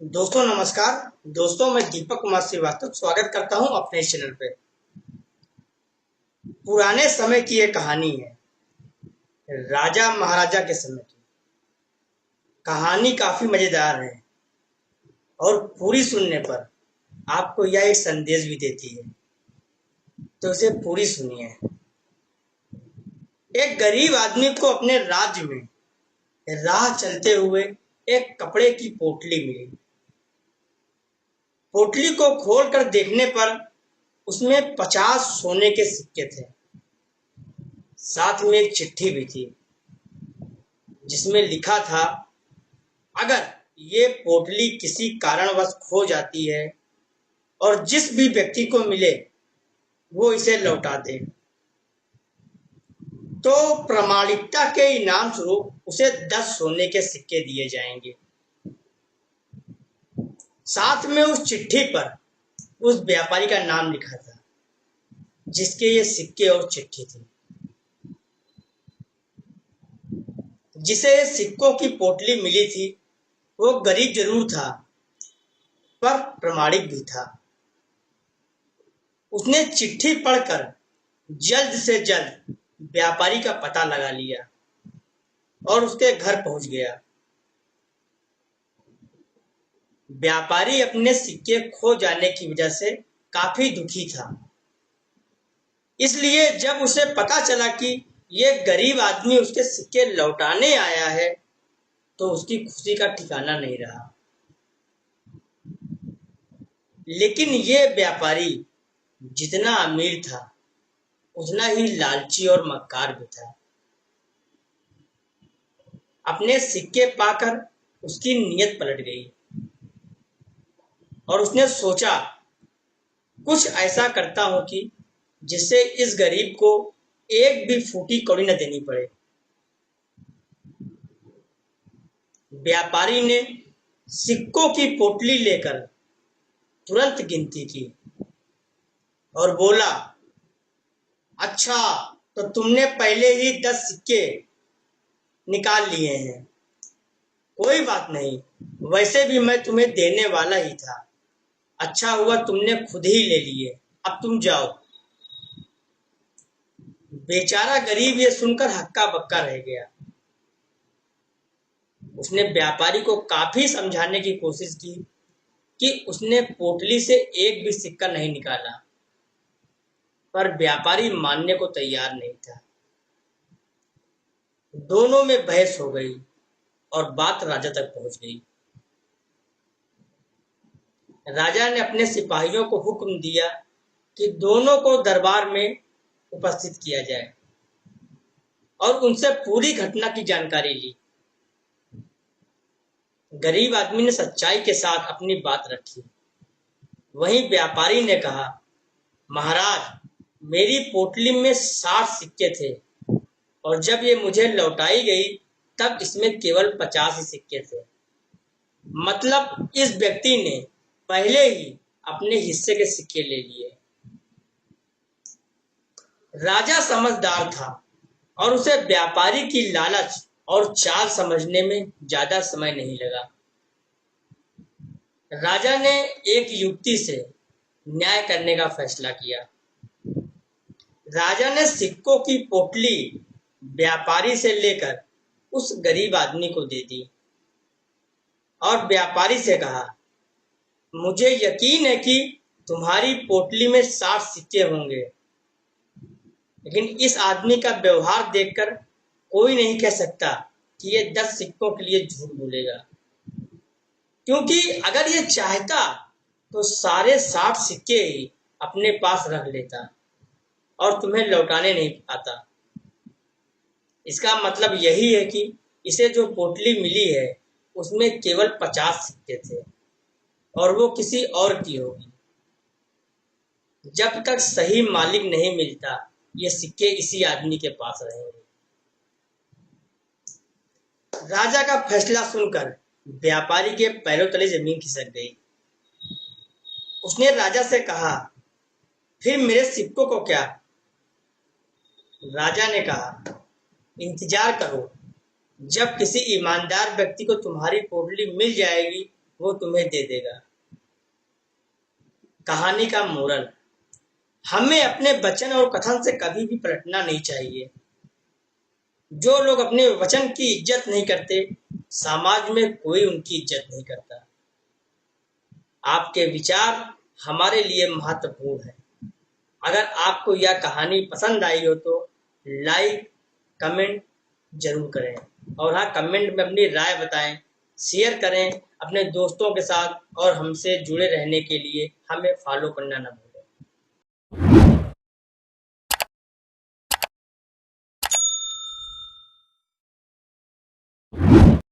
दोस्तों नमस्कार। दोस्तों मैं दीपक कुमार श्रीवास्तव स्वागत करता हूं अपने इस चैनल पे। पुराने समय की ये कहानी है, राजा महाराजा के समय की। कहानी काफी मजेदार है और पूरी सुनने पर आपको यह एक संदेश भी देती है, तो इसे पूरी सुनिए। एक गरीब आदमी को अपने राज्य में राह चलते हुए एक कपड़े की पोटली मिली। पोटली को खोलकर देखने पर उसमें 50 सोने के सिक्के थे। साथ में एक चिट्ठी भी थी जिसमें लिखा था, अगर ये पोटली किसी कारणवश खो जाती है और जिस भी व्यक्ति को मिले वो इसे लौटा दे तो प्रामाणिकता के इनाम स्वरूप उसे 10 सोने के सिक्के दिए जाएंगे। साथ में उस चिट्ठी पर उस व्यापारी का नाम लिखा था जिसके ये सिक्के और चिट्ठी थी। जिसे सिक्कों की पोटली मिली थी वो गरीब जरूर था पर प्रामाणिक भी था। उसने चिट्ठी पढ़कर जल्द से जल्द व्यापारी का पता लगा लिया और उसके घर पहुंच गया। व्यापारी अपने सिक्के खो जाने की वजह से काफी दुखी था। इसलिए जब उसे पता चला कि ये गरीब आदमी उसके सिक्के लौटाने आया है तो उसकी खुशी का ठिकाना नहीं रहा। लेकिन ये व्यापारी जितना अमीर था उतना ही लालची और मक्कार भी था। अपने सिक्के पाकर उसकी नीयत पलट गई और उसने सोचा, कुछ ऐसा करता हूं कि जिससे इस गरीब को एक भी फूटी कौड़ी न देनी पड़े। व्यापारी ने सिक्कों की पोटली लेकर तुरंत गिनती की और बोला, अच्छा तो तुमने पहले ही 10 सिक्के निकाल लिए हैं। कोई बात नहीं, वैसे भी मैं तुम्हें देने वाला ही था। अच्छा हुआ तुमने खुद ही ले लिए, अब तुम जाओ। बेचारा गरीब ये सुनकर हक्का बक्का रह गया। उसने व्यापारी को काफी समझाने की कोशिश की कि उसने पोटली से एक भी सिक्का नहीं निकाला, पर व्यापारी मानने को तैयार नहीं था। दोनों में बहस हो गई और बात राजा तक पहुंच गई। राजा ने अपने सिपाहियों को हुक्म दिया कि दोनों को दरबार में उपस्थित किया जाए और उनसे पूरी घटना की जानकारी ली। गरीब आदमी ने सच्चाई के साथ अपनी बात रखी। वहीं व्यापारी ने कहा, महाराज, मेरी पोटली में 60 सिक्के थे और जब ये मुझे लौटाई गई तब इसमें केवल 50 ही सिक्के थे। मतलब इस व्यक्ति ने पहले ही अपने हिस्से के सिक्के ले लिए। राजा समझदार था और उसे व्यापारी की लालच और चाल समझने में ज्यादा समय नहीं लगा। राजा ने एक युक्ति से न्याय करने का फैसला किया। राजा ने सिक्कों की पोटली व्यापारी से लेकर उस गरीब आदमी को दे दी और व्यापारी से कहा, मुझे यकीन है कि तुम्हारी पोटली में 60 सिक्के होंगे, लेकिन इस आदमी का व्यवहार देखकर कोई नहीं कह सकता कि ये 10 सिक्कों के लिए झूठ बोलेगा, क्योंकि अगर ये चाहता तो सारे 60 सिक्के ही अपने पास रख लेता और तुम्हें लौटाने नहीं आता। इसका मतलब यही है कि इसे जो पोटली मिली है उसमें केवल 50 सिक्के थे और वो किसी और की होगी। जब तक सही मालिक नहीं मिलता ये सिक्के इसी आदमी के पास रहेंगे। राजा का फैसला सुनकर व्यापारी के पैरों तले जमीन खिसक गई। उसने राजा से कहा, फिर मेरे सिक्कों को क्या? राजा ने कहा, इंतजार करो, जब किसी ईमानदार व्यक्ति को तुम्हारी पोटली मिल जाएगी वो तुम्हें दे देगा। कहानी का मोरल: हमें अपने वचन और कथन से कभी भी पलटना नहीं चाहिए। जो लोग अपने वचन की इज्जत नहीं करते, समाज में कोई उनकी इज्जत नहीं करता। आपके विचार हमारे लिए महत्वपूर्ण है। अगर आपको यह कहानी पसंद आई हो तो लाइक कमेंट जरूर करें, और हाँ, कमेंट में अपनी राय बताएं, शेयर करें अपने दोस्तों के साथ, और हमसे जुड़े रहने के लिए हमें फॉलो करना ना भूलें।